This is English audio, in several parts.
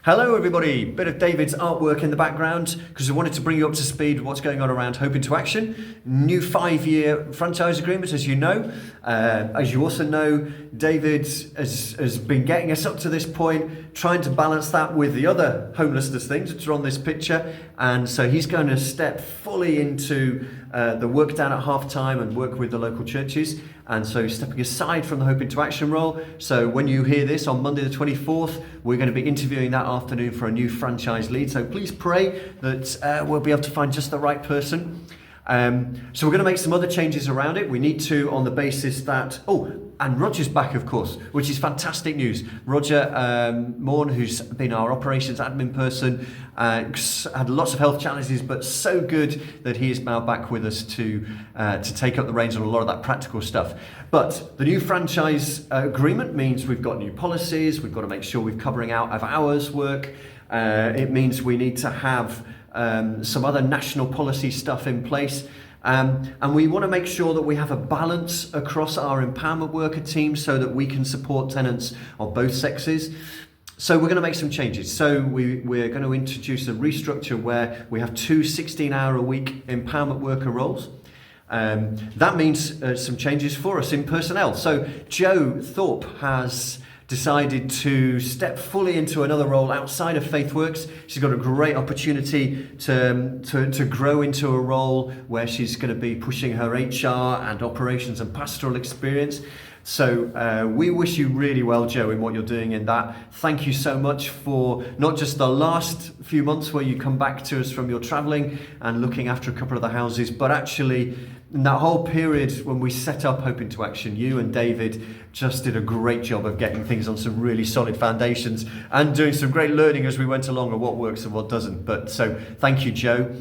Hello everybody, bit of David's artwork in the background because we wanted to bring you up to speed with what's going on around Hope into Action. New 5-year franchise agreement, as you know. As you also know, David has been getting us up to this point, trying to balance that with the other homelessness things which are on this picture. And so he's going to step fully into the work down at half time and work with the local churches. And so he's stepping aside from the Hope into Action role. So when you hear this on Monday the 24th, we're going to be interviewing that afternoon for a new franchise lead. So please pray that we'll be able to find just the right person. So we're going to make some other changes around it. We need to, on the basis that, and Roger's back, of course, which is fantastic news. Roger Morn, who's been our operations admin person, had lots of health challenges, but so good that he is now back with us to take up the reins on a lot of that practical stuff. But the new franchise agreement means we've got new policies. We've got to make sure we're covering out of hours work. It means we need to have some other national policy stuff in place. And we want to make sure that we have a balance across our empowerment worker team so that we can support tenants of both sexes. So we're going to make some changes. So we're going to introduce a restructure where we have 2 16-hour-a-week empowerment worker roles. That means some changes for us in personnel. So Jo Thorpe has decided to step fully into another role outside of FaithWorks. She's got a great opportunity to grow into a role where she's going to be pushing her HR and operations and pastoral experience. So we wish you really well, Jo, in what you're doing in that. Thank you so much for not just the last few months where you come back to us from your travelling and looking after a couple of the houses, but actually in that whole period when we set up Hope into Action, you and David just did a great job of getting things on some really solid foundations and doing some great learning as we went along of what works and what doesn't. But so thank you, Jo.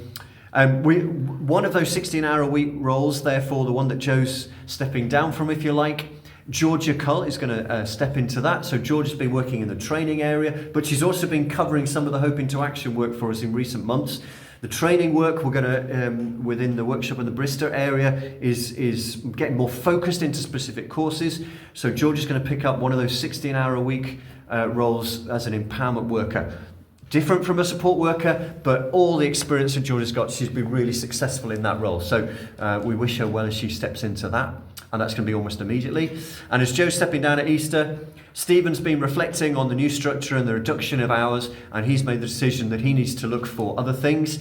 One of those 16-hour-a-week roles, therefore, the one that Jo's stepping down from, if you like, Georgia Cull is going to step into that. So Georgia's been working in the training area, but she's also been covering some of the Hope into Action work for us in recent months. The training work we're going to, within the workshop in the Bristol area, is getting more focused into specific courses. So Georgia's going to pick up one of those 16-hour-a-week roles as an empowerment worker. Different from a support worker, but all the experience that Georgia's got, she's been really successful in that role. So we wish her well as she steps into that. And that's going to be almost immediately. And as Jo's stepping down at Easter, Stephen's been reflecting on the new structure and the reduction of hours, and he's made the decision that he needs to look for other things.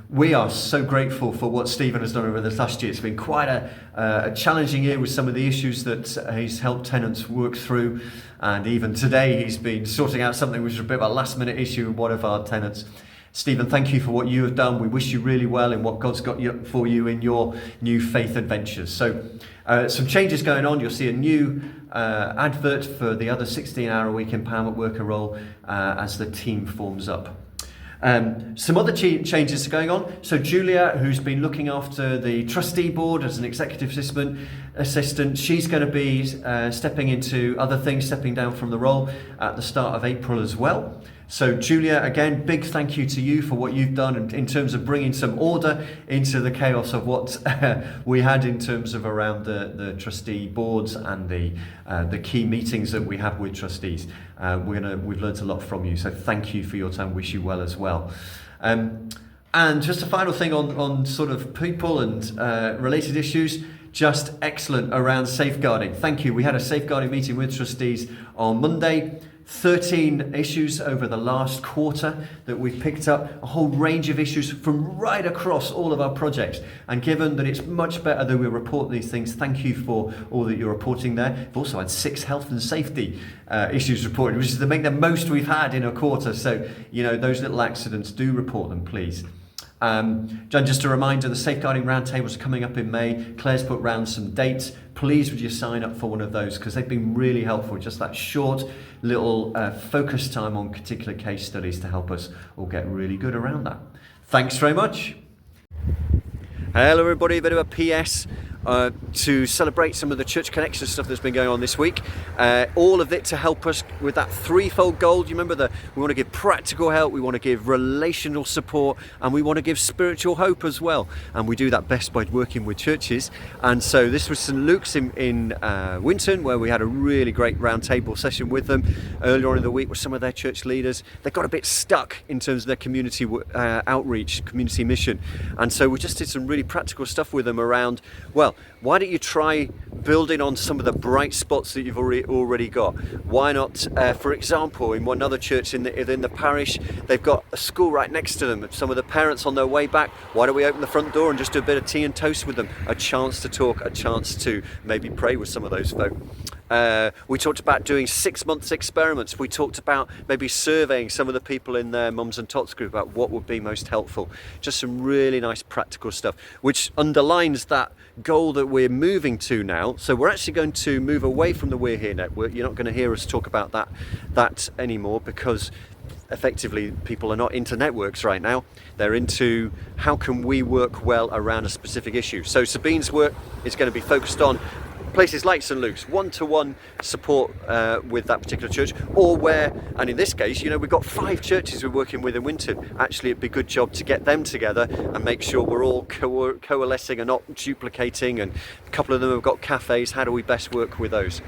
We are so grateful for what Stephen has done over this last year. It's been quite a challenging year with some of the issues that he's helped tenants work through. And even today, he's been sorting out something which is a bit of a last-minute issue with one of our tenants. Stephen, thank you for what you have done. We wish you really well in what God's got for you in your new faith adventures. So some changes going on. You'll see a new advert for the other 16-hour-a-week empowerment worker role as the team forms up. Some other changes are going on. So Julia, who's been looking after the trustee board as an executive assistant, she's going to be stepping into other things, stepping down from the role at the start of April as well. So Julia, again, big thank you to you for what you've done in terms of bringing some order into the chaos of what we had in terms of around the trustee boards and the key meetings that we have with trustees. We've learned a lot from you, so thank you for your time. Wish you well as well. And just a final thing on sort of people and related issues. Just excellent around safeguarding. Thank you. We had a safeguarding meeting with trustees on Monday. 13 issues over the last quarter that we've picked up, a whole range of issues from right across all of our projects. And given that it's much better that we report these things, thank you for all that you're reporting there. We've also had 6 health and safety issues reported, which is to make the most we've had in a quarter. So, those little accidents, do report them, please. Just a reminder, the safeguarding roundtables are coming up in May. Claire's put round some dates. Please would you sign up for one of those, because they've been really helpful. Just that short little focus time on particular case studies to help us all get really good around that. Thanks very much. Hello everybody, a bit of a PS. to celebrate some of the church connection stuff that's been going on this week. All of it to help us with that threefold goal. Do you remember we want to give practical help, we want to give relational support, and we want to give spiritual hope as well. And we do that best by working with churches. And so this was St Luke's in Winton, where we had a really great round table session with them earlier on in the week with some of their church leaders. They got a bit stuck in terms of their community outreach, community mission. And so we just did some really practical stuff with them around, well, why don't you try building on some of the bright spots that you've already got? Why not, for example, in one other church in the parish, they've got a school right next to them. Some of the parents on their way back, why don't we open the front door and just do a bit of tea and toast with them? A chance to talk, a chance to maybe pray with some of those folk. We talked about doing 6 months experiments. We talked about maybe surveying some of the people in their mums and tots group about what would be most helpful. Just some really nice practical stuff, which underlines that goal that we're moving to now. So we're actually going to move away from the We're Here network. You're not going to hear us talk about that anymore, because effectively people are not into networks right now. They're into how can we work well around a specific issue. So Sabine's work is going to be focused on places like St Luke's, one-to-one support with that particular church, or where, and in this case, we've got 5 churches we're working with in Winton. Actually, it'd be a good job to get them together and make sure we're all coalescing and not duplicating, and a couple of them have got cafes. How do we best work with those?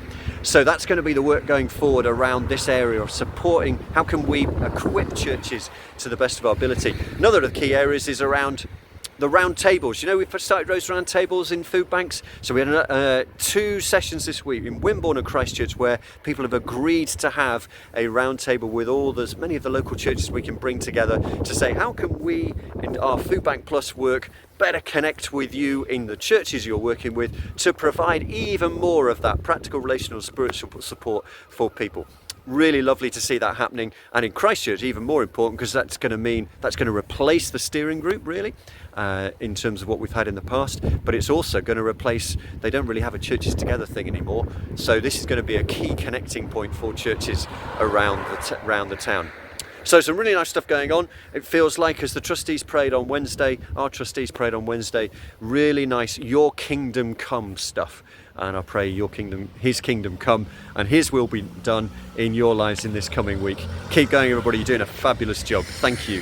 So that's going to be the work going forward around this area of supporting. How can we equip churches to the best of our ability? Another of the key areas is around the round tables. We've started those round tables in food banks. So we had 2 sessions this week in Wimborne and Christchurch, where people have agreed to have a round table with many of the local churches we can bring together to say, how can we in our Food Bank Plus work better connect with you in the churches you're working with to provide even more of that practical, relational, spiritual support for people. Really lovely to see that happening, and in Christchurch even more important, because that's going to replace the steering group really in terms of what we've had in the past, but it's also going to replace, they don't really have a churches together thing anymore, so this is going to be a key connecting point for churches around the town. So some really nice stuff going on. It feels like, as the trustees prayed on Wednesday, our trustees prayed on Wednesday, really nice your kingdom come stuff. And I pray his kingdom come, and his will be done in your lives in this coming week. Keep going, everybody. You're doing a fabulous job. Thank you.